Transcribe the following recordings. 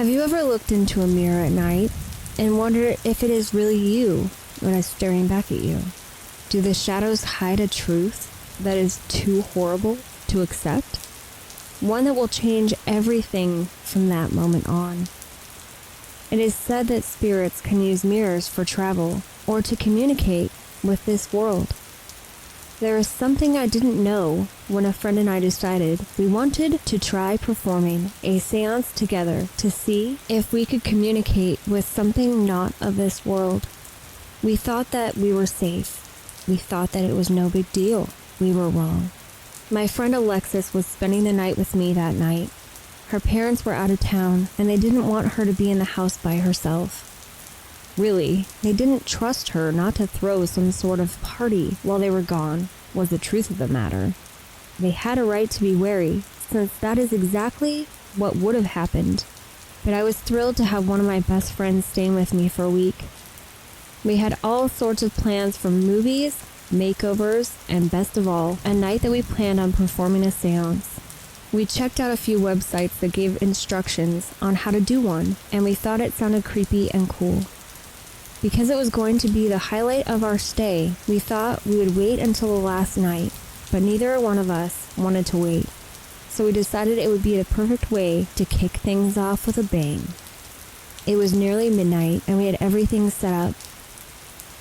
Have you ever looked into a mirror at night and wondered if it is really you that is staring back at you? Do the shadows hide a truth that is too horrible to accept? One that will change everything from that moment on. It is said that spirits can use mirrors for travel or to communicate with this world. There is something I didn't know when a friend and I decided we wanted to try performing a seance together to see if we could communicate with something not of this world. We thought that we were safe. We thought that it was no big deal. We were wrong. My friend Alexis was spending the night with me that night. Her parents were out of town and they didn't want her to be in the house by herself. Really, they didn't trust her not to throw some sort of party while they were gone, was the truth of the matter. They had a right to be wary, since that is exactly what would have happened. But I was thrilled to have one of my best friends staying with me for a week. We had all sorts of plans from movies, makeovers, and best of all, a night that we planned on performing a seance. We checked out a few websites that gave instructions on how to do one, and we thought it sounded creepy and cool. Because it was going to be the highlight of our stay, we thought we would wait until the last night, but neither one of us wanted to wait. So we decided it would be the perfect way to kick things off with a bang. It was nearly midnight, and we had everything set up.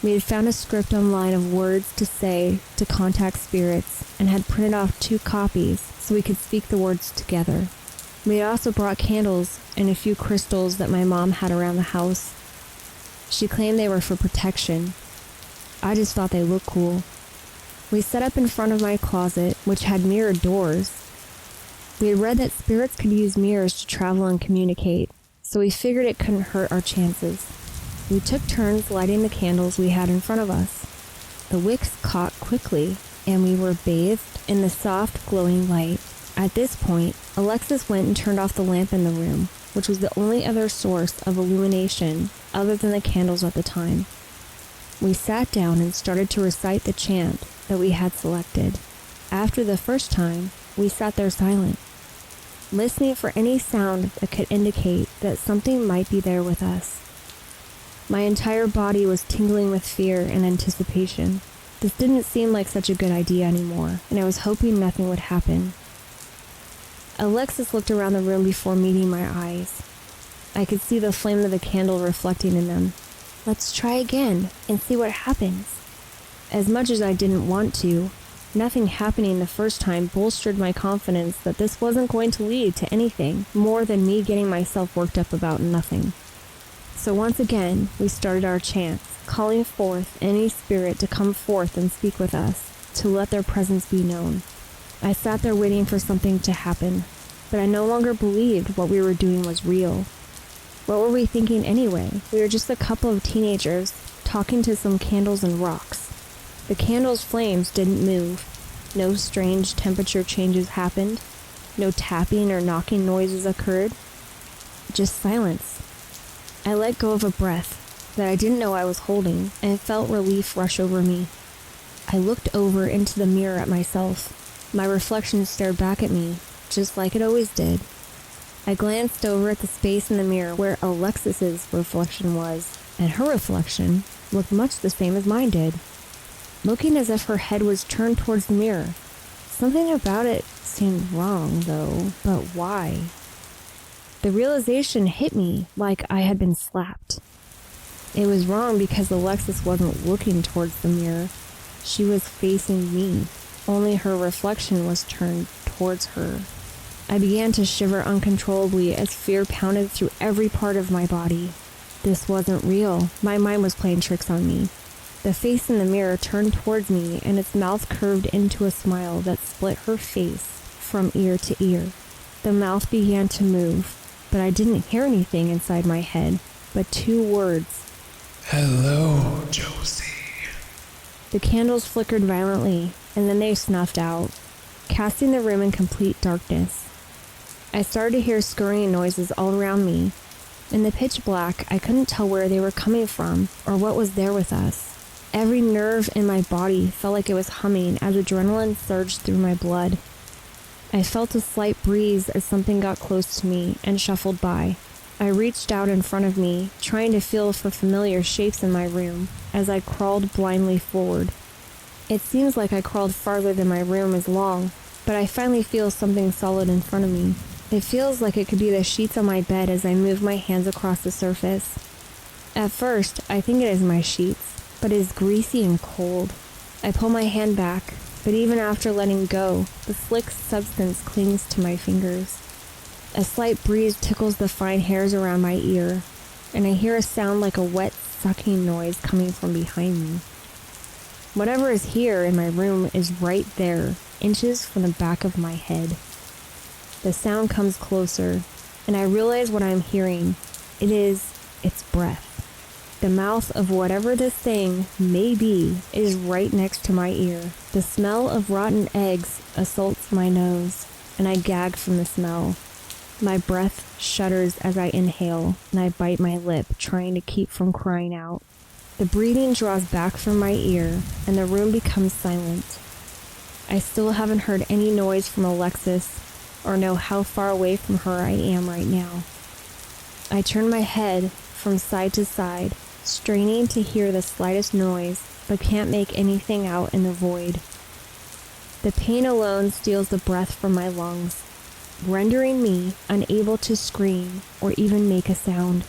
We had found a script online of words to say to contact spirits, and had printed off 2 copies so we could speak the words together. We had also brought candles and a few crystals that my mom had around the house. She claimed they were for protection. I just thought they looked cool. We set up in front of my closet, which had mirrored doors. We had read that spirits could use mirrors to travel and communicate, so we figured it couldn't hurt our chances. We took turns lighting the candles we had in front of us. The wicks caught quickly, and we were bathed in the soft, glowing light. At this point, Alexis went and turned off the lamp in the room, which was the only other source of illumination other than the candles at the time. We sat down and started to recite the chant that we had selected. After the first time, we sat there silent, listening for any sound that could indicate that something might be there with us. My entire body was tingling with fear and anticipation. This didn't seem like such a good idea anymore, and I was hoping nothing would happen. Alexis looked around the room before meeting my eyes. I could see the flame of the candle reflecting in them. Let's try again and see what happens. As much as I didn't want to, nothing happening the first time bolstered my confidence that this wasn't going to lead to anything more than me getting myself worked up about nothing. So once again, we started our chants, calling forth any spirit to come forth and speak with us, to let their presence be known. I sat there waiting for something to happen, but I no longer believed what we were doing was real. What were we thinking anyway? We were just a couple of teenagers talking to some candles and rocks. The candles' flames didn't move. No strange temperature changes happened. No tapping or knocking noises occurred. Just silence. I let go of a breath that I didn't know I was holding, and felt relief rush over me. I looked over into the mirror at myself. My reflection stared back at me, just like it always did. I glanced over at the space in the mirror where Alexis's reflection was, and her reflection looked much the same as mine did, looking as if her head was turned towards the mirror. Something about it seemed wrong, though, but why? The realization hit me like I had been slapped. It was wrong because Alexis wasn't looking towards the mirror. She was facing me. Only her reflection was turned towards her. I began to shiver uncontrollably as fear pounded through every part of my body. This wasn't real. My mind was playing tricks on me. The face in the mirror turned towards me, and its mouth curved into a smile that split her face from ear to ear. The mouth began to move, but I didn't hear anything inside my head, but 2 words. Hello, Josie. The candles flickered violently, and then they snuffed out, casting the room in complete darkness. I started to hear scurrying noises all around me. In the pitch black, I couldn't tell where they were coming from or what was there with us. Every nerve in my body felt like it was humming as adrenaline surged through my blood. I felt a slight breeze as something got close to me and shuffled by. I reached out in front of me, trying to feel for familiar shapes in my room as I crawled blindly forward. It seems like I crawled farther than my room is long, but I finally feel something solid in front of me. It feels like it could be the sheets on my bed as I move my hands across the surface. At first, I think it is my sheets, but it is greasy and cold. I pull my hand back, but even after letting go, the slick substance clings to my fingers. A slight breeze tickles the fine hairs around my ear, and I hear a sound like a wet, sucking noise coming from behind me. Whatever is here in my room is right there, inches from the back of my head. The sound comes closer, and I realize what I'm hearing. It's breath. The mouth of whatever this thing may be is right next to my ear. The smell of rotten eggs assaults my nose, and I gag from the smell. My breath shudders as I inhale, and I bite my lip, trying to keep from crying out. The breathing draws back from my ear, and the room becomes silent. I still haven't heard any noise from Alexis, or know how far away from her I am right now. I turn my head from side to side, straining to hear the slightest noise, but can't make anything out in the void. The pain alone steals the breath from my lungs, rendering me unable to scream or even make a sound.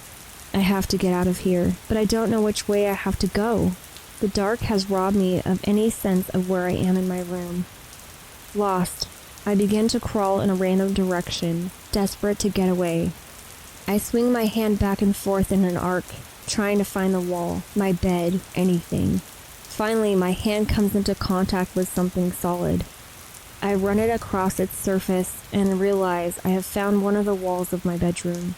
I have to get out of here, but I don't know which way I have to go. The dark has robbed me of any sense of where I am in my room. Lost, I begin to crawl in a random direction, desperate to get away. I swing my hand back and forth in an arc, trying to find the wall, my bed, anything. Finally, my hand comes into contact with something solid. I run it across its surface and realize I have found one of the walls of my bedroom.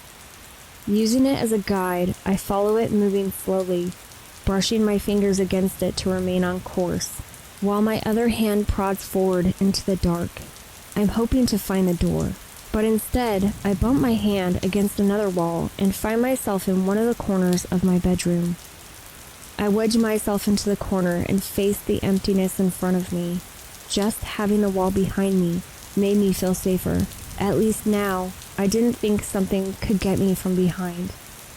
Using it as a guide, I follow it, moving slowly, brushing my fingers against it to remain on course, while my other hand prods forward into the dark. I'm hoping to find the door, but instead, I bump my hand against another wall and find myself in one of the corners of my bedroom. I wedge myself into the corner and face the emptiness in front of me. Just having the wall behind me made me feel safer. At least now, I didn't think something could get me from behind.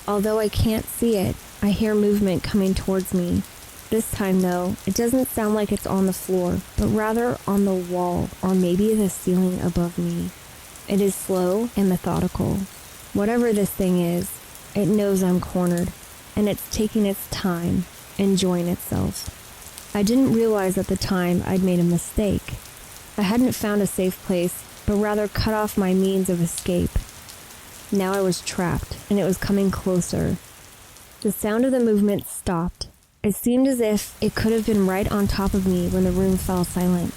Although I can't see it, I hear movement coming towards me. This time, though, it doesn't sound like it's on the floor, but rather on the wall, or maybe the ceiling above me. It is slow and methodical. Whatever this thing is, it knows I'm cornered, and it's taking its time, enjoying itself. I didn't realize at the time I'd made a mistake. I hadn't found a safe place, but rather cut off my means of escape. Now I was trapped, and it was coming closer. The sound of the movement stopped. It seemed as if it could have been right on top of me when the room fell silent.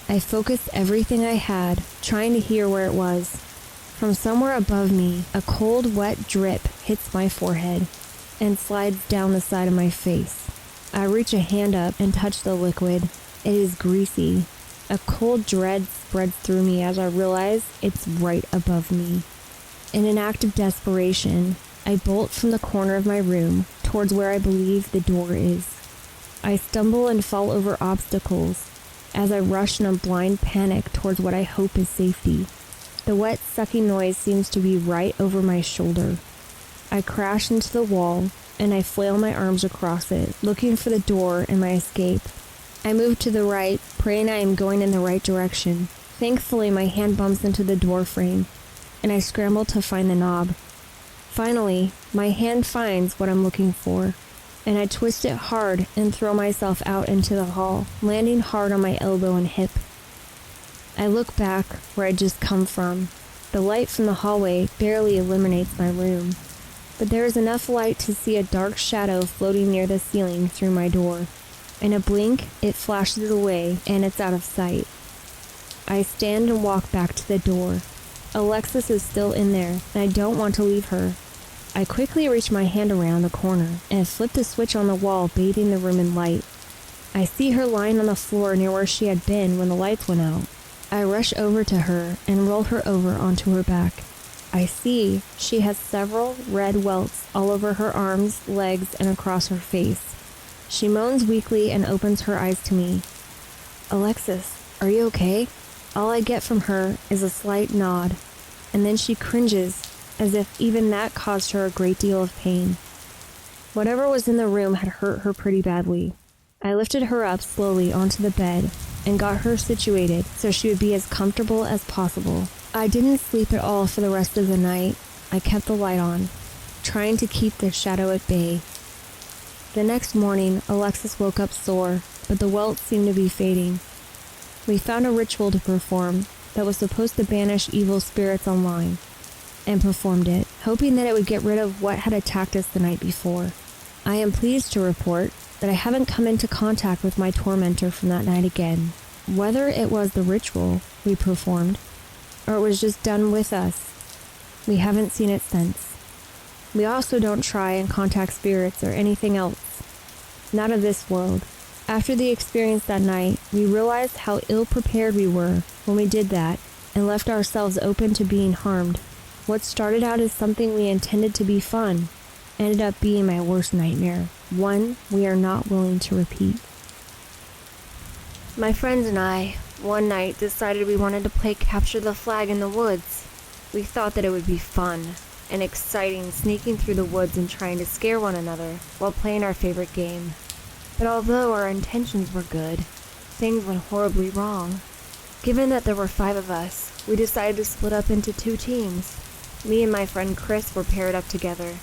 I focused everything I had, trying to hear where it was. From somewhere above me, a cold, wet drip hits my forehead and slides down the side of my face. I reach a hand up and touch the liquid. It is greasy. A cold dread spreads through me as I realize it's right above me. In an act of desperation, I bolt from the corner of my room towards where I believe the door is. I stumble and fall over obstacles as I rush in a blind panic towards what I hope is safety. The wet, sucking noise seems to be right over my shoulder. I crash into the wall, and I flail my arms across it, looking for the door and my escape. I move to the right, praying I am going in the right direction. Thankfully, my hand bumps into the door frame, and I scramble to find the knob. Finally, my hand finds what I'm looking for, and I twist it hard and throw myself out into the hall, landing hard on my elbow and hip. I look back where I'd just come from. The light from the hallway barely illuminates my room, but there is enough light to see a dark shadow floating near the ceiling through my door. In a blink, it flashes away, and it's out of sight. I stand and walk back to the door. Alexis is still in there, and I don't want to leave her. I quickly reach my hand around the corner and flip the switch on the wall, bathing the room in light. I see her lying on the floor near where she had been when the lights went out. I rush over to her and roll her over onto her back. I see she has several red welts all over her arms, legs, and across her face. She moans weakly and opens her eyes to me. "Alexis, are you okay?" All I get from her is a slight nod, and then she cringes as if even that caused her a great deal of pain. Whatever was in the room had hurt her pretty badly. I lifted her up slowly onto the bed and got her situated so she would be as comfortable as possible. I didn't sleep at all for the rest of the night. I kept the light on, trying to keep the shadow at bay. The next morning, Alexis woke up sore, but the welt seemed to be fading. We found a ritual to perform that was supposed to banish evil spirits online, and performed it, hoping that it would get rid of what had attacked us the night before. I am pleased to report that I haven't come into contact with my tormentor from that night again. Whether it was the ritual we performed, or it was just done with us, we haven't seen it since. We also don't try and contact spirits or anything else. Not of this world. After the experience that night, we realized how ill-prepared we were when we did that and left ourselves open to being harmed. What started out as something we intended to be fun ended up being my worst nightmare, one we are not willing to repeat. My friends and I, one night, decided we wanted to play capture the flag in the woods. We thought that it would be fun and exciting sneaking through the woods and trying to scare one another while playing our favorite game. But although our intentions were good, things went horribly wrong. Given that there were 5 of us, we decided to split up into 2 teams. Me and my friend Chris were paired up together.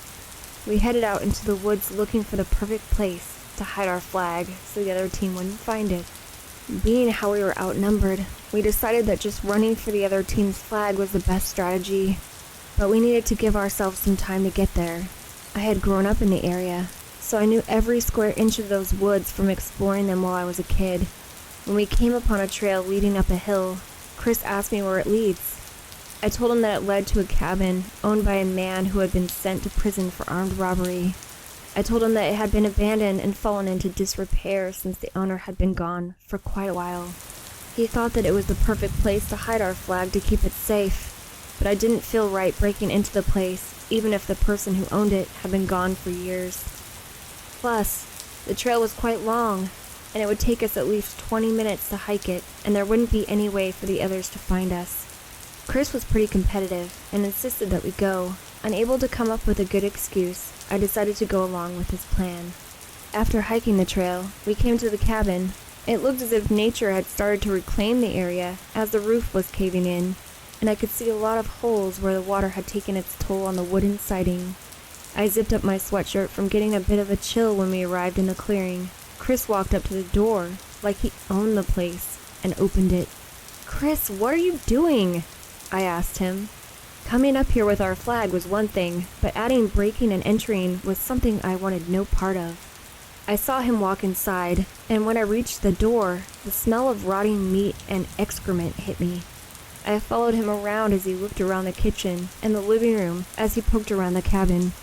We headed out into the woods looking for the perfect place to hide our flag so the other team wouldn't find it. Being how we were outnumbered, we decided that just running for the other team's flag was the best strategy, but we needed to give ourselves some time to get there. I had grown up in the area, so I knew every square inch of those woods from exploring them while I was a kid. When we came upon a trail leading up a hill, Chris asked me where it leads. I told him that it led to a cabin owned by a man who had been sent to prison for armed robbery. I told him that it had been abandoned and fallen into disrepair since the owner had been gone for quite a while. He thought that it was the perfect place to hide our flag to keep it safe, but I didn't feel right breaking into the place, even if the person who owned it had been gone for years. Plus, the trail was quite long, and it would take us at least 20 minutes to hike it, and there wouldn't be any way for the others to find us. Chris was pretty competitive and insisted that we go. Unable to come up with a good excuse, I decided to go along with his plan. After hiking the trail, we came to the cabin. It looked as if nature had started to reclaim the area as the roof was caving in, and I could see a lot of holes where the water had taken its toll on the wooden siding. I zipped up my sweatshirt from getting a bit of a chill when we arrived in the clearing. Chris walked up to the door like he owned the place and opened it. "Chris, what are you doing?" I asked him. Coming up here with our flag was one thing, but adding breaking and entering was something I wanted no part of. I saw him walk inside, and when I reached the door, the smell of rotting meat and excrement hit me. I followed him around as he looked around the kitchen and the living room as he poked around the cabin.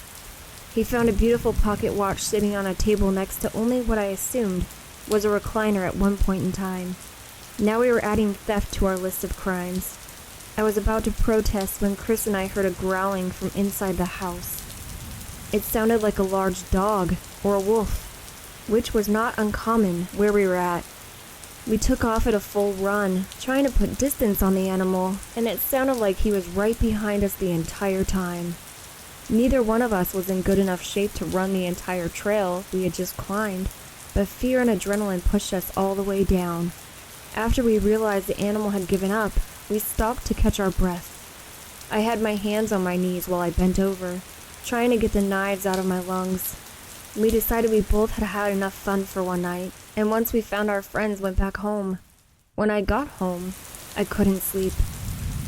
He found a beautiful pocket watch sitting on a table next to only what I assumed was a recliner at one point in time. Now we were adding theft to our list of crimes. I was about to protest when Chris and I heard a growling from inside the house. It sounded like a large dog or a wolf, which was not uncommon where we were at. We took off at a full run, trying to put distance on the animal, and it sounded like he was right behind us the entire time. Neither one of us was in good enough shape to run the entire trail we had just climbed, but fear and adrenaline pushed us all the way down. After we realized the animal had given up, we stopped to catch our breath. I had my hands on my knees while I bent over, trying to get the knives out of my lungs. We decided we both had had enough fun for one night, and once we found our friends, went back home. When I got home, I couldn't sleep.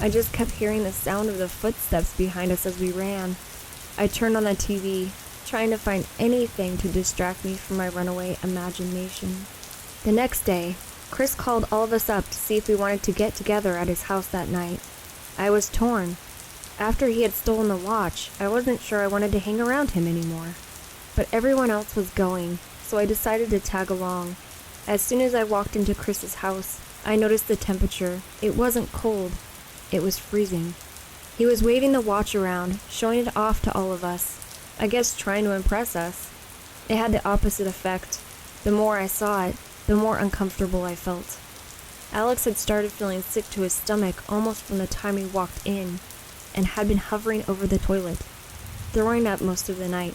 I just kept hearing the sound of the footsteps behind us as we ran. I turned on the TV, trying to find anything to distract me from my runaway imagination. The next day, Chris called all of us up to see if we wanted to get together at his house that night. I was torn. After he had stolen the watch, I wasn't sure I wanted to hang around him anymore. But everyone else was going, so I decided to tag along. As soon as I walked into Chris's house, I noticed the temperature. It wasn't cold. It was freezing. He was waving the watch around, showing it off to all of us. I guess trying to impress us. It had the opposite effect. The more I saw it, the more uncomfortable I felt. Alex had started feeling sick to his stomach almost from the time he walked in. and had been hovering over the toilet, throwing up most of the night.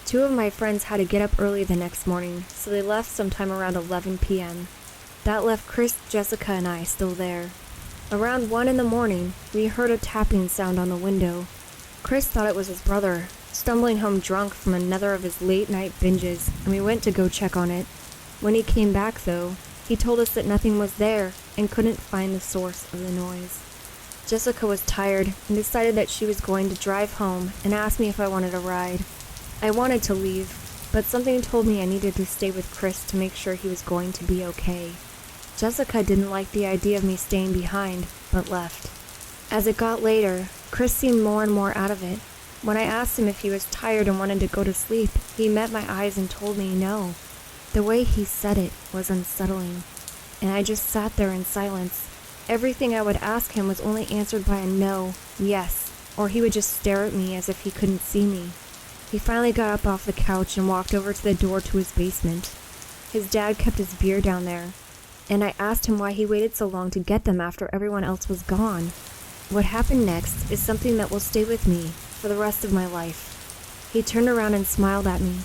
2 of my friends had to get up early the next morning, so they left sometime around 11 p.m. That left Chris, Jessica, and I still there. Around 1 in the morning, we heard a tapping sound on the window. Chris thought it was his brother, stumbling home drunk from another of his late-night binges, and we went to go check on it. When he came back, though, he told us that nothing was there and couldn't find the source of the noise. Jessica was tired and decided that she was going to drive home and asked me if I wanted a ride. I wanted to leave, but something told me I needed to stay with Chris to make sure he was going to be okay. Jessica didn't like the idea of me staying behind, but left. As it got later, Chris seemed more and more out of it. When I asked him if he was tired and wanted to go to sleep, he met my eyes and told me no. The way he said it was unsettling, and I just sat there in silence. Everything I would ask him was only answered by a no, yes, or he would just stare at me as if he couldn't see me. He finally got up off the couch and walked over to the door to his basement. His dad kept his beer down there, and I asked him why he waited so long to get them after everyone else was gone. What happened next is something that will stay with me for the rest of my life. He turned around and smiled at me.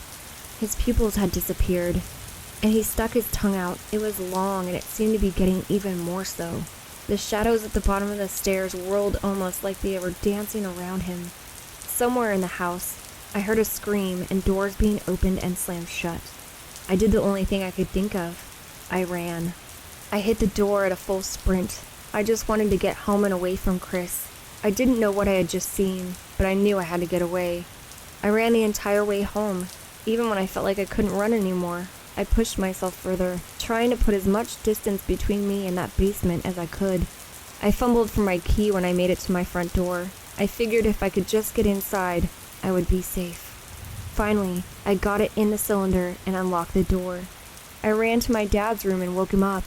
His pupils had disappeared, and he stuck his tongue out. It was long, and it seemed to be getting even more so. The shadows at the bottom of the stairs whirled almost like they were dancing around him. Somewhere in the house, I heard a scream and doors being opened and slammed shut. I did the only thing I could think of. I ran. I hit the door at a full sprint. I just wanted to get home and away from Chris. I didn't know what I had just seen, but I knew I had to get away. I ran the entire way home. Even when I felt like I couldn't run anymore, I pushed myself further, trying to put as much distance between me and that basement as I could. I fumbled for my key when I made it to my front door. I figured if I could just get inside, I would be safe. Finally, I got it in the cylinder and unlocked the door. I ran to my dad's room and woke him up.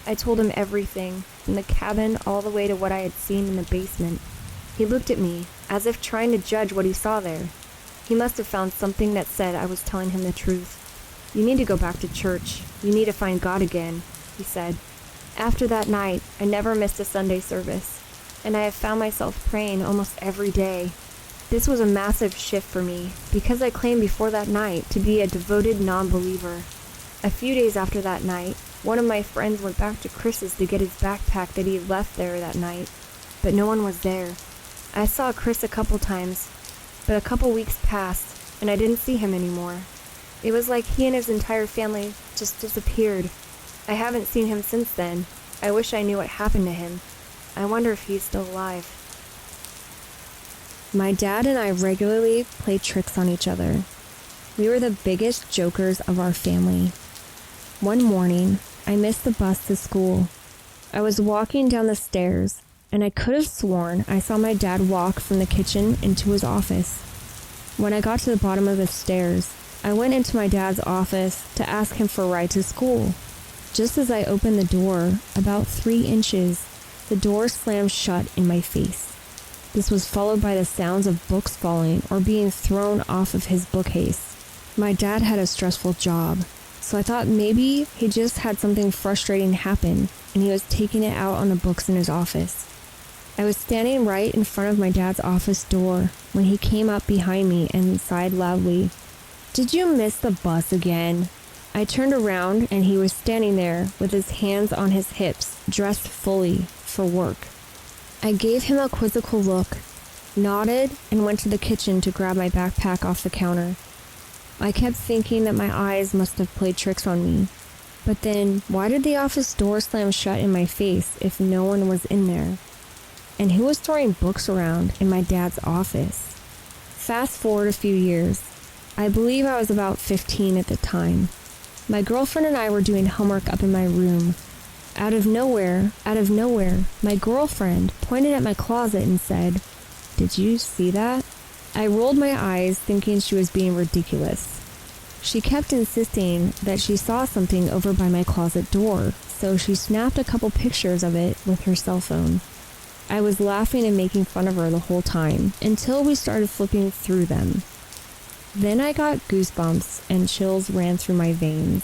I told him everything, from the cabin all the way to what I had seen in the basement. He looked at me, as if trying to judge what he saw there. He must have found something that said I was telling him the truth. "You need to go back to church. You need to find God again," he said. After that night, I never missed a Sunday service, and I have found myself praying almost every day. This was a massive shift for me, because I claimed before that night to be a devoted non-believer. A few days after that night, one of my friends went back to Chris's to get his backpack that he had left there that night, but no one was there. I saw Chris a couple times, but a couple weeks passed, and I didn't see him anymore. It was like he and his entire family just disappeared. I haven't seen him since then. I wish I knew what happened to him. I wonder if he's still alive. My dad and I regularly played tricks on each other. We were the biggest jokers of our family. One morning, I missed the bus to school. I was walking down the stairs, and I could have sworn I saw my dad walk from the kitchen into his office. When I got to the bottom of the stairs, I went into my dad's office to ask him for a ride to school. Just as I opened the door, about 3 inches, the door slammed shut in my face. This was followed by the sounds of books falling or being thrown off of his bookcase. My dad had a stressful job, so I thought maybe he just had something frustrating happen and he was taking it out on the books in his office. I was standing right in front of my dad's office door when he came up behind me and sighed loudly, "Did you miss the bus again?" I turned around and he was standing there with his hands on his hips, dressed fully for work. I gave him a quizzical look, nodded, and went to the kitchen to grab my backpack off the counter. I kept thinking that my eyes must have played tricks on me. But then, why did the office door slam shut in my face if no one was in there? And who was throwing books around in my dad's office? Fast forward a few years. I believe I was about 15 at the time. My girlfriend and I were doing homework up in my room. Out of nowhere, my girlfriend pointed at my closet and said, "Did you see that?" I rolled my eyes thinking she was being ridiculous. She kept insisting that she saw something over by my closet door, so she snapped a couple pictures of it with her cell phone. I was laughing and making fun of her the whole time, until we started flipping through them. Then I got goosebumps and chills ran through my veins.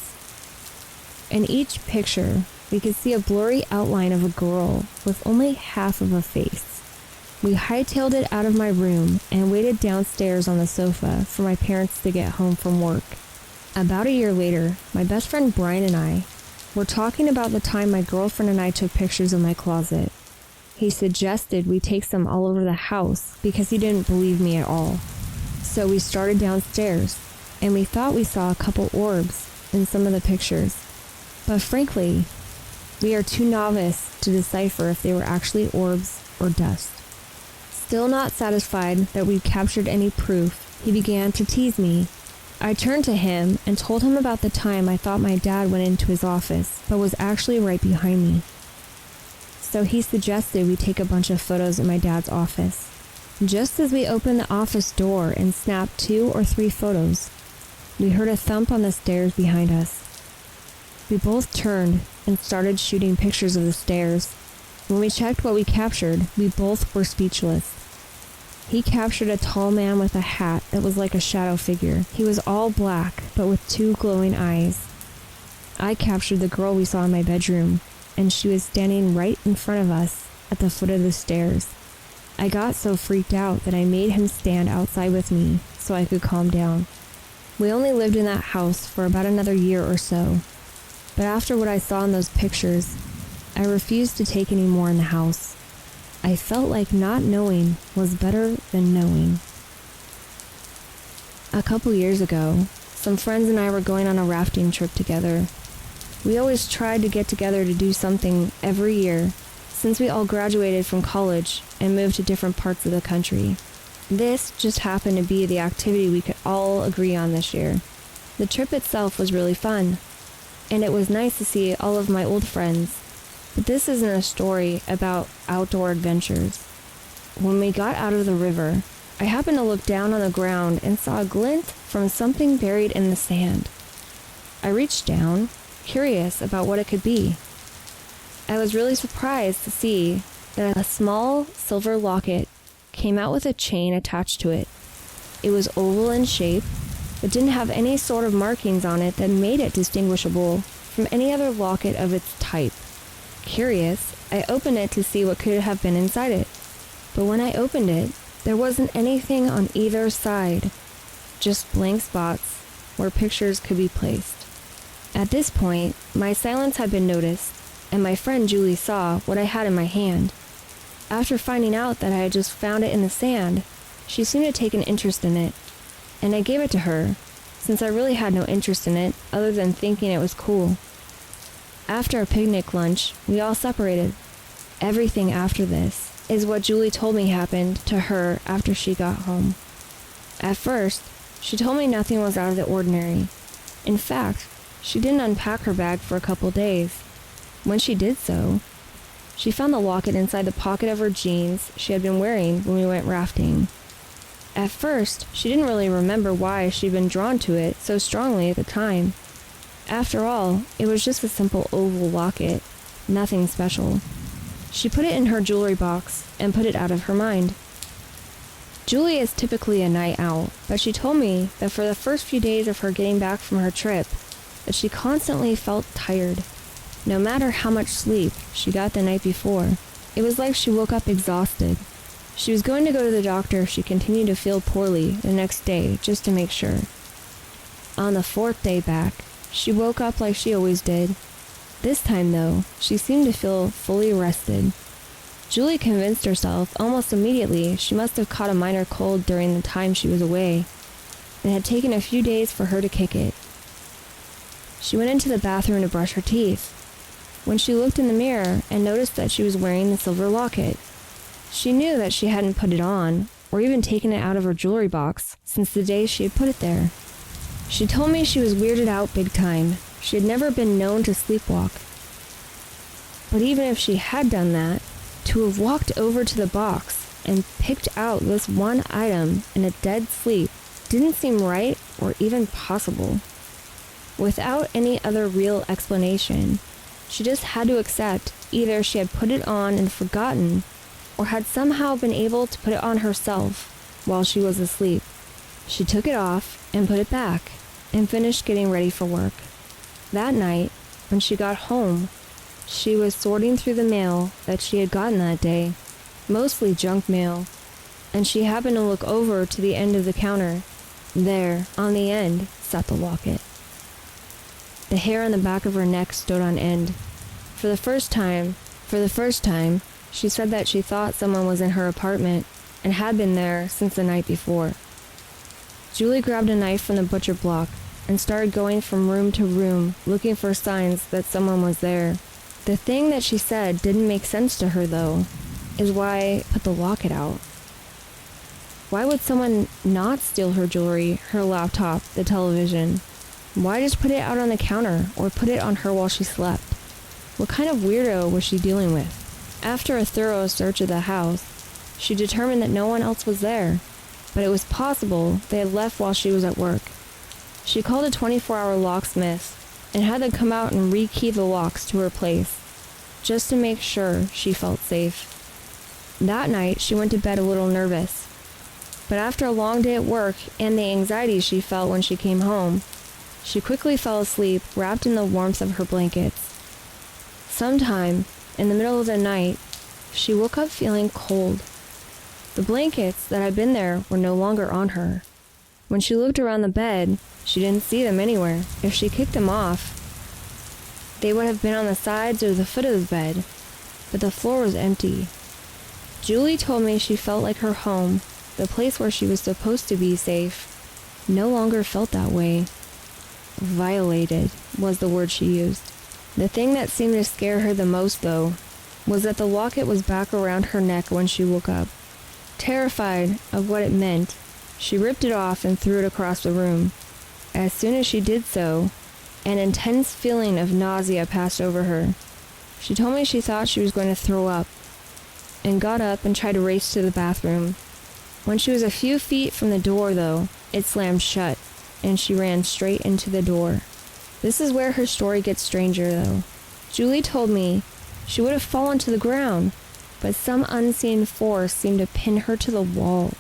In each picture, we could see a blurry outline of a girl with only half of a face. We hightailed it out of my room and waited downstairs on the sofa for my parents to get home from work. About a year later, my best friend Brian and I were talking about the time my girlfriend and I took pictures of my closet. He suggested we take some all over the house because he didn't believe me at all. So we started downstairs, and we thought we saw a couple orbs in some of the pictures. But frankly, we are too novice to decipher if they were actually orbs or dust. Still not satisfied that we'd captured any proof, he began to tease me. I turned to him and told him about the time I thought my dad went into his office, but was actually right behind me. So he suggested we take a bunch of photos in my dad's office. Just as we opened the office door and snapped 2 or 3 photos, we heard a thump on the stairs behind us. We both turned and started shooting pictures of the stairs. When we checked what we captured, we both were speechless. He captured a tall man with a hat that was like a shadow figure. He was all black, but with 2 glowing eyes. I captured the girl we saw in my bedroom, and she was standing right in front of us at the foot of the stairs. I got so freaked out that I made him stand outside with me so I could calm down. We only lived in that house for about another year or so, but after what I saw in those pictures, I refused to take any more in the house. I felt like not knowing was better than knowing. A couple years ago, some friends and I were going on a rafting trip together. We always tried to get together to do something every year, since we all graduated from college and moved to different parts of the country. This just happened to be the activity we could all agree on this year. The trip itself was really fun, and it was nice to see all of my old friends. But this isn't a story about outdoor adventures. When we got out of the river, I happened to look down on the ground and saw a glint from something buried in the sand. I reached down, curious about what it could be. I was really surprised to see that a small silver locket came out with a chain attached to it. It was oval in shape, but didn't have any sort of markings on it that made it distinguishable from any other locket of its type. Curious, I opened it to see what could have been inside it. But when I opened it, there wasn't anything on either side, just blank spots where pictures could be placed. At this point, my silence had been noticed, and my friend Julie saw what I had in my hand. After finding out that I had just found it in the sand, she seemed to take an interest in it, and I gave it to her, since I really had no interest in it other than thinking it was cool. After a picnic lunch, we all separated. Everything after this is what Julie told me happened to her after she got home. At first, she told me nothing was out of the ordinary. In fact, she didn't unpack her bag for a couple days. When she did so, she found the locket inside the pocket of her jeans she had been wearing when we went rafting. At first, she didn't really remember why she'd been drawn to it so strongly at the time. After all, it was just a simple oval locket, nothing special. She put it in her jewelry box and put it out of her mind. Julie is typically a night owl, but she told me that for the first few days of her getting back from her trip, that she constantly felt tired. No matter how much sleep she got the night before, it was like she woke up exhausted. She was going to go to the doctor if she continued to feel poorly the next day, just to make sure. On the 4th day back, she woke up like she always did. This time, though, she seemed to feel fully rested. Julie convinced herself almost immediately she must have caught a minor cold during the time she was away. It had taken a few days for her to kick it. She went into the bathroom to brush her teeth. When she looked in the mirror and noticed that she was wearing the silver locket, she knew that she hadn't put it on or even taken it out of her jewelry box since the day she had put it there. She told me she was weirded out big time. She had never been known to sleepwalk. But even if she had done that, to have walked over to the box and picked out this one item in a dead sleep didn't seem right or even possible. Without any other real explanation, she just had to accept either she had put it on and forgotten, or had somehow been able to put it on herself while she was asleep. She took it off and put it back, and finished getting ready for work. That night, when she got home, she was sorting through the mail that she had gotten that day, mostly junk mail, and she happened to look over to the end of the counter. There, on the end, sat the locket. The hair on the back of her neck stood on end. For the first time, she said that she thought someone was in her apartment and had been there since the night before. Julie grabbed a knife from the butcher block and started going from room to room looking for signs that someone was there. The thing that she said didn't make sense to her, though, is why put the locket out. Why would someone not steal her jewelry, her laptop, the television? Why just put it out on the counter or put it on her while she slept? What kind of weirdo was she dealing with? After a thorough search of the house, she determined that no one else was there, but it was possible they had left while she was at work. She called a 24-hour locksmith and had them come out and rekey the locks to her place, just to make sure she felt safe. That night, she went to bed a little nervous, but after a long day at work and the anxiety she felt when she came home, she quickly fell asleep wrapped in the warmth of her blankets. Sometime in the middle of the night, she woke up feeling cold. The blankets that had been there were no longer on her. When she looked around the bed, she didn't see them anywhere. If she kicked them off, they would have been on the sides or the foot of the bed, but the floor was empty. Julie told me she felt like her home, the place where she was supposed to be safe, no longer felt that way. Violated was the word she used. The thing that seemed to scare her the most, though, was that the locket was back around her neck when she woke up. Terrified of what it meant, she ripped it off and threw it across the room. As soon as she did so, an intense feeling of nausea passed over her. She told me she thought she was going to throw up, and got up and tried to race to the bathroom. When she was a few feet from the door, though, it slammed shut, and she ran straight into the door. This is where her story gets stranger, though. Julie told me she would have fallen to the ground, but some unseen force seemed to pin her to the wall.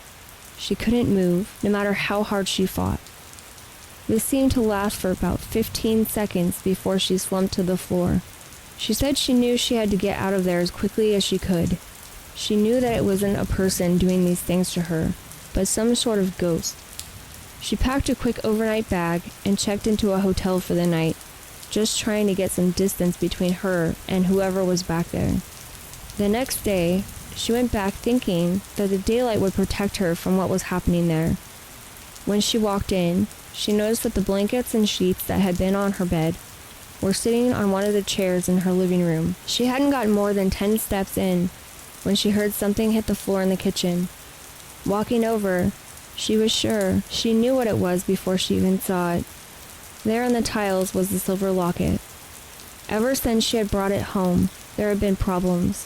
She couldn't move, no matter how hard she fought. This seemed to last for about 15 seconds before she slumped to the floor. She said she knew she had to get out of there as quickly as she could. She knew that it wasn't a person doing these things to her, but some sort of ghost. She packed a quick overnight bag and checked into a hotel for the night, just trying to get some distance between her and whoever was back there. The next day, she went back thinking that the daylight would protect her from what was happening there. When she walked in, she noticed that the blankets and sheets that had been on her bed were sitting on one of the chairs in her living room. She hadn't gotten more than 10 steps in when she heard something hit the floor in the kitchen. Walking over, she was sure she knew what it was before she even saw it. There on the tiles was the silver locket. Ever since she had brought it home, there had been problems.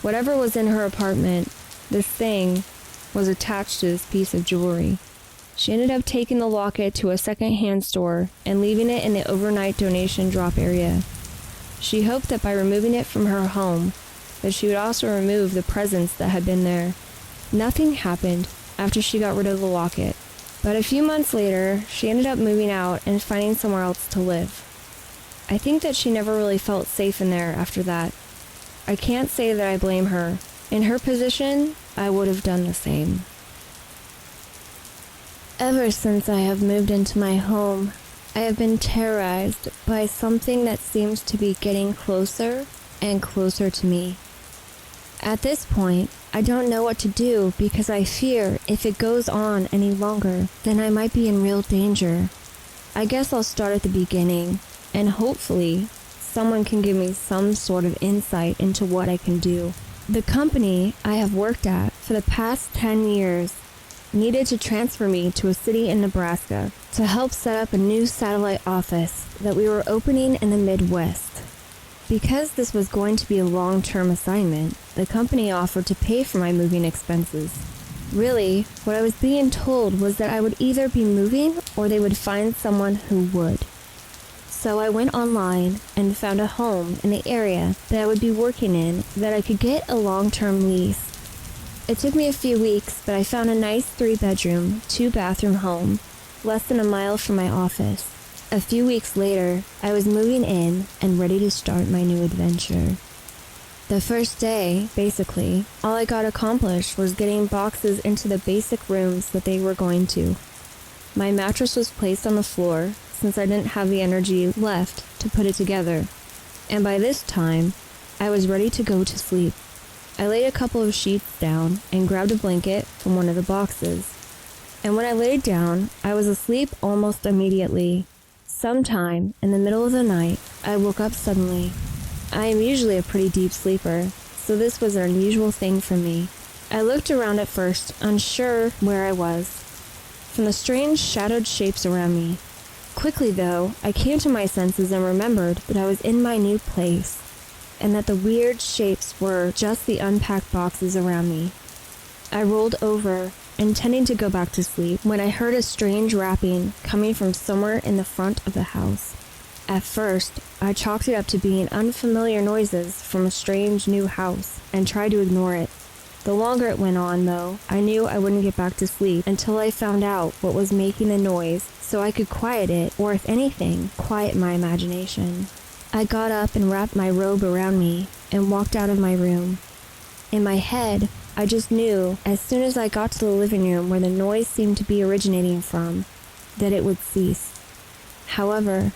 Whatever was in her apartment, this thing was attached to this piece of jewelry. She ended up taking the locket to a second-hand store and leaving it in the overnight donation drop area. She hoped that by removing it from her home, that she would also remove the presents that had been there. Nothing happened after she got rid of the locket, but a few months later, she ended up moving out and finding somewhere else to live. I think that she never really felt safe in there after that. I can't say that I blame her. In her position, I would have done the same. Ever since I have moved into my home, I have been terrorized by something that seems to be getting closer and closer to me. At this point, I don't know what to do because I fear if it goes on any longer, then I might be in real danger. I guess I'll start at the beginning, and hopefully, someone can give me some sort of insight into what I can do. The company I have worked at for the past 10 years needed to transfer me to a city in Nebraska to help set up a new satellite office that we were opening in the Midwest. Because this was going to be a long-term assignment, the company offered to pay for my moving expenses. Really, what I was being told was that I would either be moving or they would find someone who would. So I went online and found a home in the area that I would be working in that I could get a long-term lease. It took me a few weeks, but I found a nice 3-bedroom, 2-bathroom home, less than a mile from my office. A few weeks later, I was moving in and ready to start my new adventure. The first day, basically, all I got accomplished was getting boxes into the basic rooms that they were going to. My mattress was placed on the floor since I didn't have the energy left to put it together, and by this time, I was ready to go to sleep. I laid a couple of sheets down and grabbed a blanket from one of the boxes. And when I laid down, I was asleep almost immediately. Sometime in the middle of the night, I woke up suddenly. I am usually a pretty deep sleeper, so this was an unusual thing for me. I looked around at first, unsure where I was, from the strange shadowed shapes around me. Quickly, though, I came to my senses and remembered that I was in my new place, and that the weird shapes were just the unpacked boxes around me. I rolled over, intending to go back to sleep, when I heard a strange rapping coming from somewhere in the front of the house. At first, I chalked it up to being unfamiliar noises from a strange new house and tried to ignore it. The longer it went on, though, I knew I wouldn't get back to sleep until I found out what was making the noise so I could quiet it, or if anything, quiet my imagination. I got up and wrapped my robe around me and walked out of my room. In my head, I just knew as soon as I got to the living room where the noise seemed to be originating from, that it would cease. However,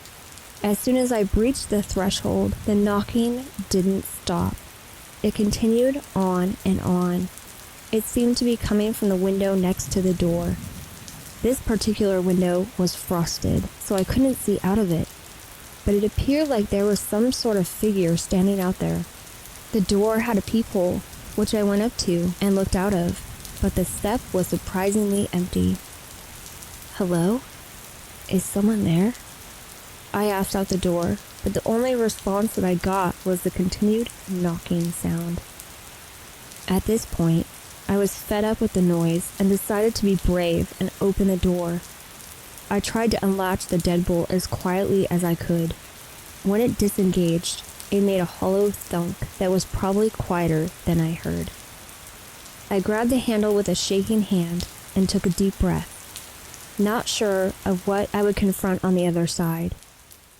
as soon as I breached the threshold, the knocking didn't stop. It continued on and on. It seemed to be coming from the window next to the door. This particular window was frosted, so I couldn't see out of it, but it appeared like there was some sort of figure standing out there. The door had a peephole, which I went up to and looked out of, but the step was surprisingly empty. "Hello? Is someone there?" I asked out the door, but the only response that I got was the continued knocking sound. At this point, I was fed up with the noise and decided to be brave and open the door. I tried to unlatch the deadbolt as quietly as I could. When it disengaged, it made a hollow thunk that was probably quieter than I heard. I grabbed the handle with a shaking hand and took a deep breath, not sure of what I would confront on the other side.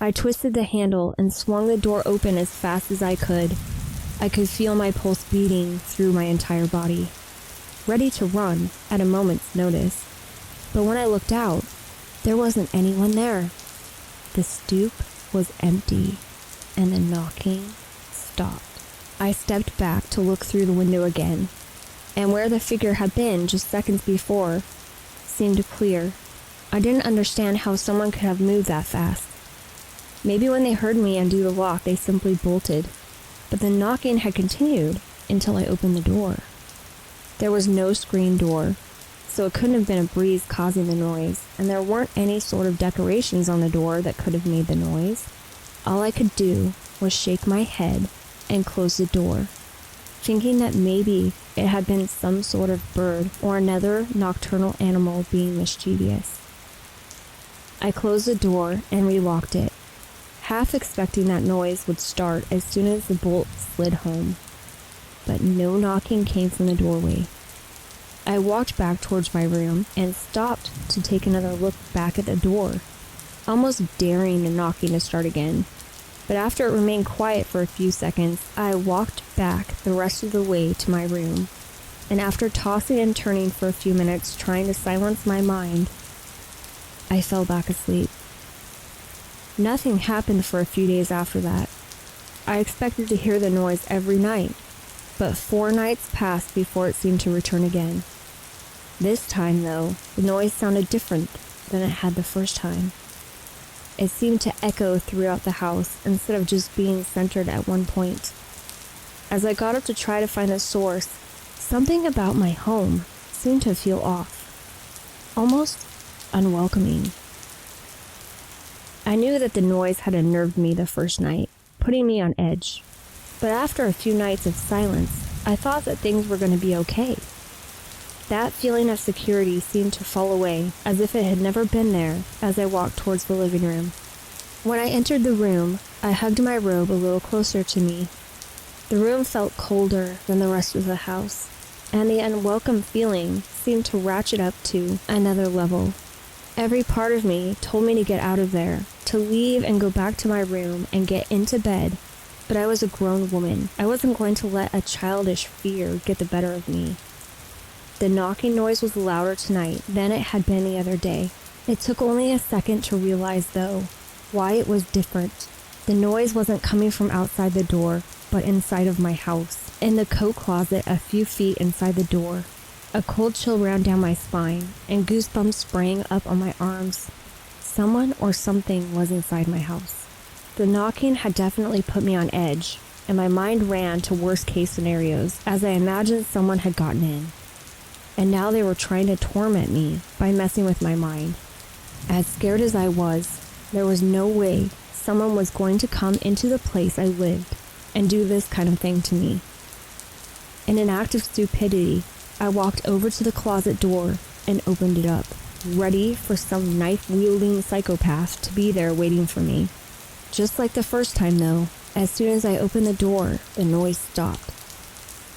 I twisted the handle and swung the door open as fast as I could. I could feel my pulse beating through my entire body, ready to run at a moment's notice. But when I looked out, there wasn't anyone there. The stoop was empty, and the knocking stopped. I stepped back to look through the window again, and where the figure had been just seconds before seemed clear. I didn't understand how someone could have moved that fast. Maybe when they heard me undo the lock, they simply bolted, but the knocking had continued until I opened the door. There was no screen door, so it couldn't have been a breeze causing the noise, and there weren't any sort of decorations on the door that could have made the noise. All I could do was shake my head and close the door, thinking that maybe it had been some sort of bird or another nocturnal animal being mischievous. I closed the door and relocked it, half expecting that noise would start as soon as the bolt slid home. But no knocking came from the doorway. I walked back towards my room and stopped to take another look back at the door, almost daring the knocking to start again. But after it remained quiet for a few seconds, I walked back the rest of the way to my room, and after tossing and turning for a few minutes trying to silence my mind, I fell back asleep. Nothing happened for a few days after that. I expected to hear the noise every night, but 4 nights passed before it seemed to return again. This time, though, the noise sounded different than it had the first time. It seemed to echo throughout the house instead of just being centered at one point. As I got up to try to find the source, something about my home seemed to feel off, almost unwelcoming. I knew that the noise had unnerved me the first night, putting me on edge. But after a few nights of silence, I thought that things were going to be okay. That feeling of security seemed to fall away, as if it had never been there, as I walked towards the living room. When I entered the room, I hugged my robe a little closer to me. The room felt colder than the rest of the house, and the unwelcome feeling seemed to ratchet up to another level. Every part of me told me to get out of there, to leave and go back to my room and get into bed, but I was a grown woman. I wasn't going to let a childish fear get the better of me. The knocking noise was louder tonight than it had been the other day. It took only a second to realize, though, why it was different. The noise wasn't coming from outside the door, but inside of my house, in the coat closet a few feet inside the door. A cold chill ran down my spine, and goosebumps sprang up on my arms. Someone or something was inside my house. The knocking had definitely put me on edge, and my mind ran to worst-case scenarios as I imagined someone had gotten in. And now they were trying to torment me by messing with my mind. As scared as I was, there was no way someone was going to come into the place I lived and do this kind of thing to me. In an act of stupidity, I walked over to the closet door and opened it up, ready for some knife-wielding psychopath to be there waiting for me. Just like the first time, though, as soon as I opened the door, the noise stopped,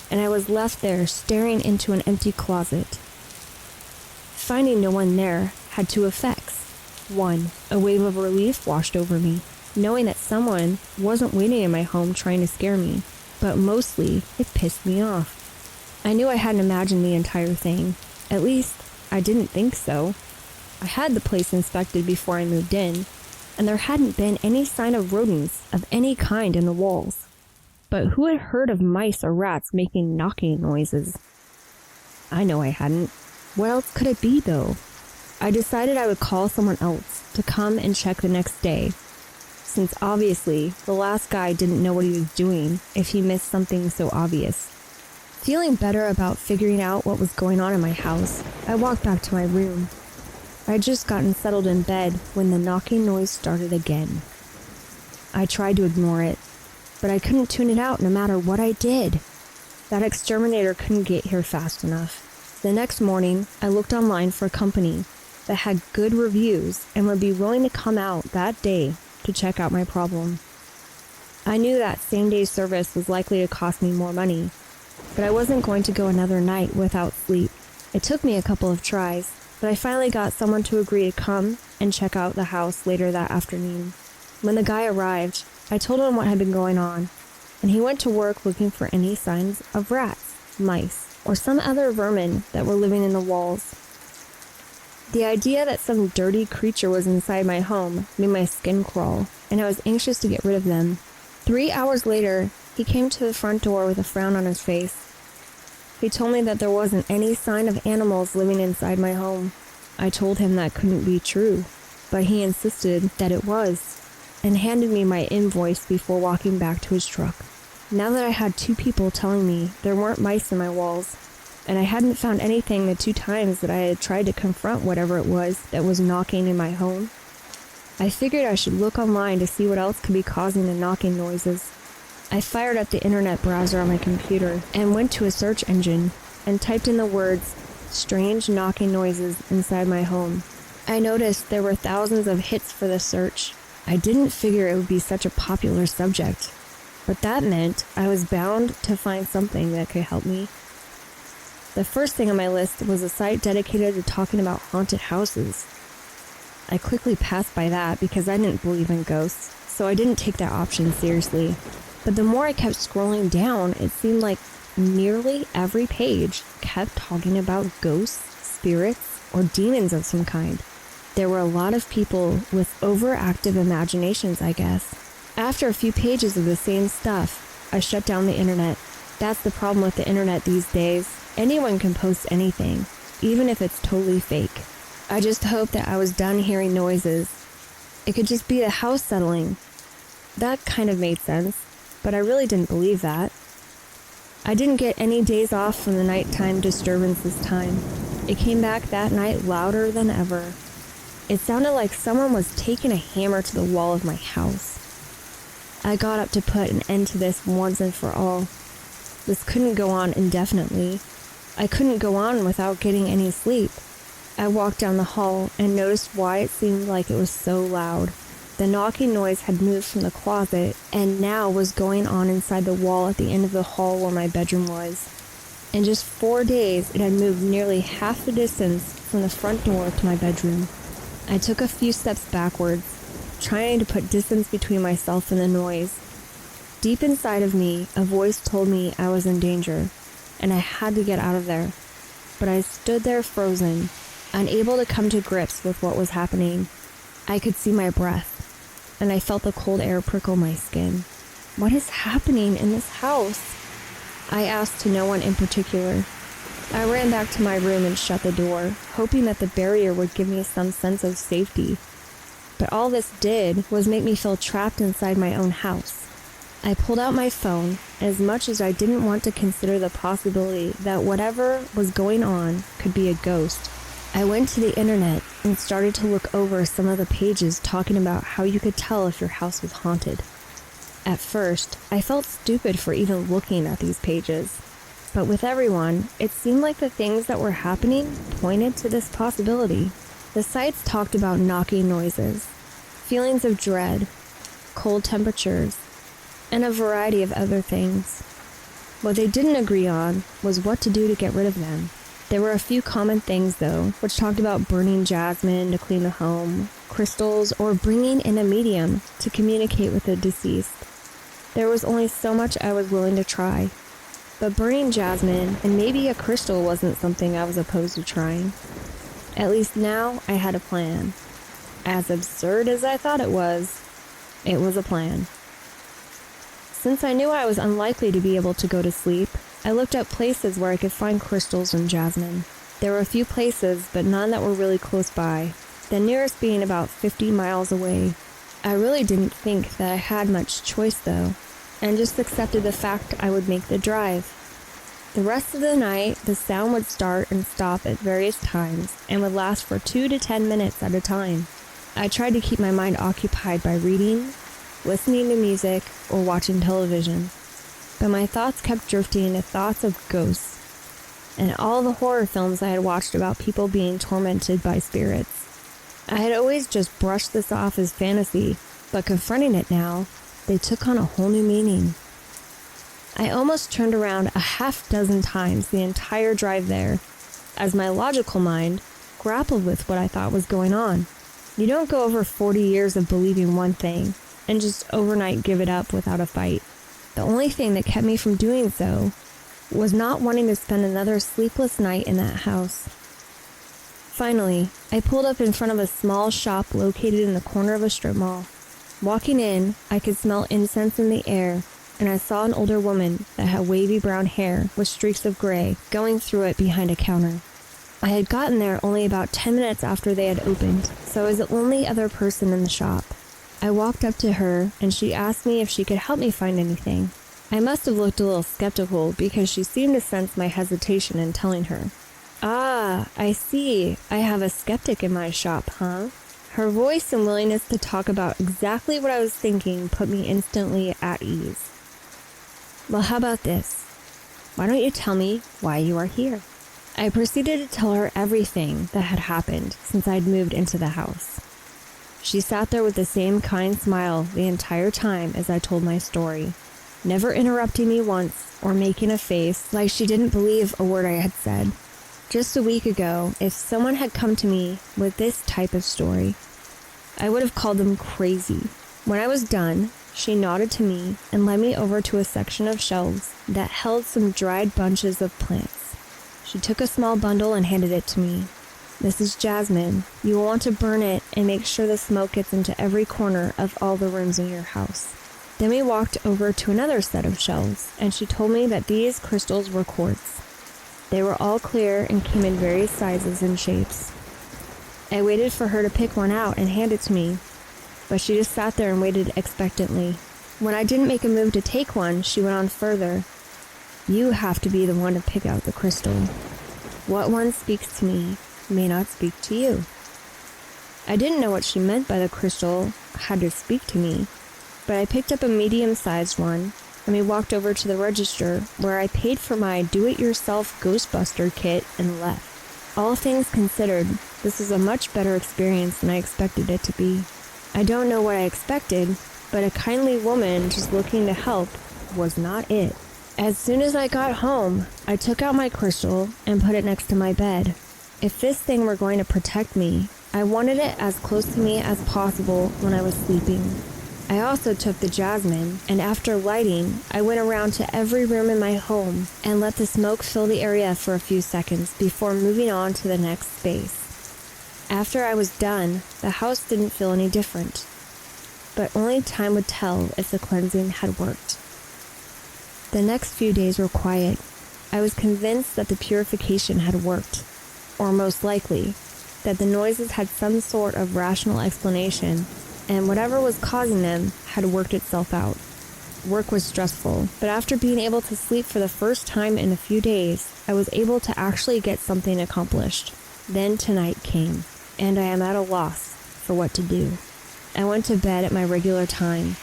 and I was left there staring into an empty closet. Finding no one there had two effects. One, a wave of relief washed over me, knowing that someone wasn't waiting in my home trying to scare me, but mostly it pissed me off. I knew I hadn't imagined the entire thing. At least, I didn't think so. I had the place inspected before I moved in, and there hadn't been any sign of rodents of any kind in the walls. But who had heard of mice or rats making knocking noises? I know I hadn't. What else could it be, though? I decided I would call someone else to come and check the next day, since obviously the last guy didn't know what he was doing if he missed something so obvious. Feeling better about figuring out what was going on in my house, I walked back to my room. I had just gotten settled in bed when the knocking noise started again. I tried to ignore it, but I couldn't tune it out no matter what I did. That exterminator couldn't get here fast enough. The next morning, I looked online for a company that had good reviews and would be willing to come out that day to check out my problem. I knew that same-day service was likely to cost me more money, but I wasn't going to go another night without sleep. It took me a couple of tries, but I finally got someone to agree to come and check out the house later that afternoon. When the guy arrived, I told him what had been going on, and he went to work looking for any signs of rats, mice, or some other vermin that were living in the walls. The idea that some dirty creature was inside my home made my skin crawl, and I was anxious to get rid of them. 3 hours later, he came to the front door with a frown on his face. He told me that there wasn't any sign of animals living inside my home. I told him that couldn't be true, but he insisted that it was, and handed me my invoice before walking back to his truck. Now that I had two people telling me there weren't mice in my walls, and I hadn't found anything the 2 times that I had tried to confront whatever it was that was knocking in my home, I figured I should look online to see what else could be causing the knocking noises. I fired up the internet browser on my computer and went to a search engine and typed in the words, "strange knocking noises inside my home." I noticed there were thousands of hits for the search. I didn't figure it would be such a popular subject, but that meant I was bound to find something that could help me. The first thing on my list was a site dedicated to talking about haunted houses. I quickly passed by that because I didn't believe in ghosts, so I didn't take that option seriously. But the more I kept scrolling down, it seemed like nearly every page kept talking about ghosts, spirits, or demons of some kind. There were a lot of people with overactive imaginations, I guess. After a few pages of the same stuff, I shut down the internet. That's the problem with the internet these days. Anyone can post anything, even if it's totally fake. I just hoped that I was done hearing noises. It could just be the house settling. That kind of made sense, but I really didn't believe that. I didn't get any days off from the nighttime disturbance this time. It came back that night louder than ever. It sounded like someone was taking a hammer to the wall of my house. I got up to put an end to this once and for all. This couldn't go on indefinitely. I couldn't go on without getting any sleep. I walked down the hall and noticed why it seemed like it was so loud. The knocking noise had moved from the closet and now was going on inside the wall at the end of the hall where my bedroom was. In just 4 days, it had moved nearly half the distance from the front door to my bedroom. I took a few steps backwards, trying to put distance between myself and the noise. Deep inside of me, a voice told me I was in danger, and I had to get out of there. But I stood there frozen, unable to come to grips with what was happening. I could see my breath, and I felt the cold air prickle my skin. What is happening in this house? I asked to no one in particular. I ran back to my room and shut the door, hoping that the barrier would give me some sense of safety. But all this did was make me feel trapped inside my own house. I pulled out my phone, as much as I didn't want to consider the possibility that whatever was going on could be a ghost. I went to the internet and started to look over some of the pages talking about how you could tell if your house was haunted. At first, I felt stupid for even looking at these pages. But with everyone, it seemed like the things that were happening pointed to this possibility. The sites talked about knocking noises, feelings of dread, cold temperatures, and a variety of other things. What they didn't agree on was what to do to get rid of them. There were a few common things, though, which talked about burning jasmine to clean the home, crystals, or bringing in a medium to communicate with the deceased. There was only so much I was willing to try. But burning jasmine and maybe a crystal wasn't something I was opposed to trying. At least now I had a plan. As absurd as I thought it was a plan. Since I knew I was unlikely to be able to go to sleep, I looked up places where I could find crystals and jasmine. There were a few places, but none that were really close by, the nearest being about 50 miles away. I really didn't think that I had much choice though, and just accepted the fact I would make the drive. The rest of the night, the sound would start and stop at various times and would last for 2 to 10 minutes at a time. I tried to keep my mind occupied by reading, listening to music, or watching television. But my thoughts kept drifting into thoughts of ghosts and all the horror films I had watched about people being tormented by spirits. I had always just brushed this off as fantasy, but confronting it now, they took on a whole new meaning. I almost turned around a half dozen times the entire drive there, as my logical mind grappled with what I thought was going on. You don't go over 40 years of believing one thing and just overnight give it up without a fight. The only thing that kept me from doing so was not wanting to spend another sleepless night in that house. Finally, I pulled up in front of a small shop located in the corner of a strip mall. Walking in, I could smell incense in the air, and I saw an older woman that had wavy brown hair with streaks of gray going through it behind a counter. I had gotten there only about 10 minutes after they had opened, so I was the only other person in the shop. I walked up to her, and she asked me if she could help me find anything. I must have looked a little skeptical because she seemed to sense my hesitation in telling her. "Ah, I see. I have a skeptic in my shop, huh?" Her voice and willingness to talk about exactly what I was thinking put me instantly at ease. "Well, how about this? Why don't you tell me why you are here?" I proceeded to tell her everything that had happened since I'd moved into the house. She sat there with the same kind smile the entire time as I told my story, never interrupting me once or making a face like she didn't believe a word I had said. Just a week ago, if someone had come to me with this type of story, I would have called them crazy. When I was done, she nodded to me and led me over to a section of shelves that held some dried bunches of plants. She took a small bundle and handed it to me. "This is jasmine. You will want to burn it and make sure the smoke gets into every corner of all the rooms in your house." Then we walked over to another set of shelves, and she told me that these crystals were quartz. They were all clear and came in various sizes and shapes. I waited for her to pick one out and hand it to me, but she just sat there and waited expectantly. When I didn't make a move to take one, she went on further. "You have to be the one to pick out the crystal. What one speaks to me may not speak to you." I didn't know what she meant by the crystal had to speak to me, but I picked up a medium-sized one, and we walked over to the register where I paid for my do-it-yourself Ghostbuster kit and left. All things considered, this was a much better experience than I expected it to be. I don't know what I expected, but a kindly woman just looking to help was not it. As soon as I got home, I took out my crystal and put it next to my bed. If this thing were going to protect me, I wanted it as close to me as possible when I was sleeping. I also took the jasmine, and after lighting, I went around to every room in my home and let the smoke fill the area for a few seconds before moving on to the next space. After I was done, the house didn't feel any different, but only time would tell if the cleansing had worked. The next few days were quiet. I was convinced that the purification had worked, or most likely, that the noises had some sort of rational explanation, and whatever was causing them had worked itself out. Work was stressful, but after being able to sleep for the first time in a few days, I was able to actually get something accomplished. Then tonight came, and I am at a loss for what to do. I went to bed at my regular time.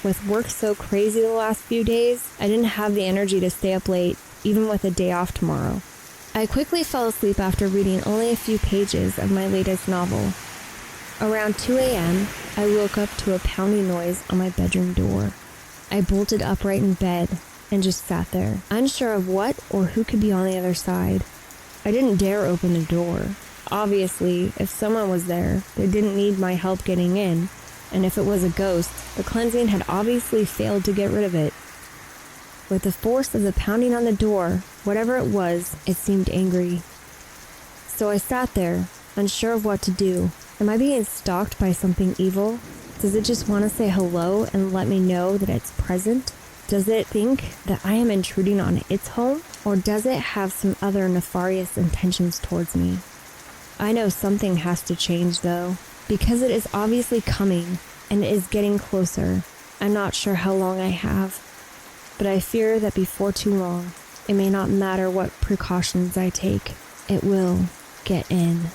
With work so crazy the last few days, I didn't have the energy to stay up late, even with a day off tomorrow. I quickly fell asleep after reading only a few pages of my latest novel. Around 2 a.m., I woke up to a pounding noise on my bedroom door. I bolted upright in bed and just sat there, unsure of what or who could be on the other side. I didn't dare open the door. Obviously, if someone was there, they didn't need my help getting in, and if it was a ghost, the cleansing had obviously failed to get rid of it. With the force of the pounding on the door, whatever it was, it seemed angry. So I sat there, unsure of what to do. Am I being stalked by something evil? Does it just want to say hello and let me know that it's present? Does it think that I am intruding on its home? Or does it have some other nefarious intentions towards me? I know something has to change though, because it is obviously coming and it is getting closer. I'm not sure how long I have, but I fear that before too long, it may not matter what precautions I take, it will get in.